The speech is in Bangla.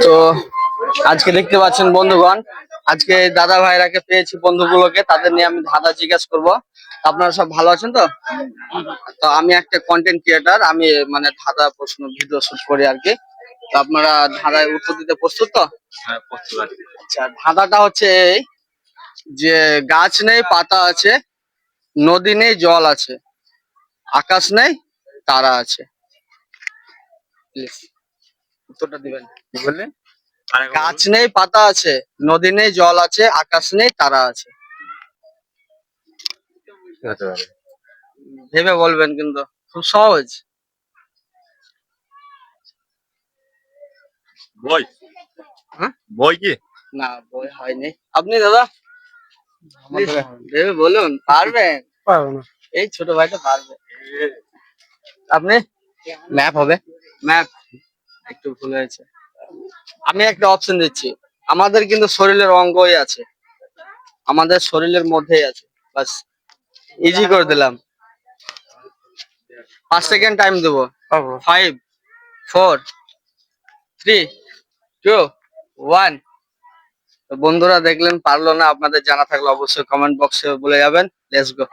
তো আজকে দেখতে পাচ্ছেন বন্ধুগণ, আজকে দাদা ভাইরাকে পেয়েছি, বন্ধুগুলোকে, তাদের নিয়ে আমি ধাঁধা জিজ্ঞেস করব। আপনারা সব ভালো আছেন তো? তো আমি একটা কন্টেন্ট ক্রিয়েটার, আমি মানে ধাঁধা প্রশ্ন ভিডিও শুট করি আর কি। তো আপনারা ধাঁধায় উত্তর দিতে প্রস্তুত তো? হ্যাঁ, প্রস্তুত আছি। আচ্ছা, ধাঁধাটা হচ্ছে এই যে গাছ নেই পাতা আছে, নদী নেই জল আছে, আকাশ নেই তারা আছে। প্লিজ উত্তরটা দিবেন। কি বললেন? আরেকবার গাছ বলুন। নেই পাতা আছে, নদী নেই জল আছে, আকাশ নেই তারা আছে। কি হতে পারে? ভেবে বলবেন, কিন্তু খুব সহজ। বই। হ্যাঁ, বই কি? না বই হয়নি। আপনি দাদা প্লিজ আমাদের এখন ভেবে বলুন, পারবেন? পারবো না। এই ছোট ভাইটা পারবে। আপনি? ম্যাপ হবে। ম্যাপ একটু ভুল হয়েছে। আমি একটা অপশন দিচ্ছি, আমাদের কিন্তু শরীরের অঙ্গই আছে, আমাদের শরীরের মধ্যেই আছে। বাস, ইজি করে দিলাম। 5 সেকেন্ড টাইম দেবো। পাবো। 5, 4, 3, 2, 1। তো বন্ধুরা দেখলেন, পারলো না। আপনাদের জানা থাকলে অবশ্যই কমেন্ট বক্সে বলে যাবেন। Let's go.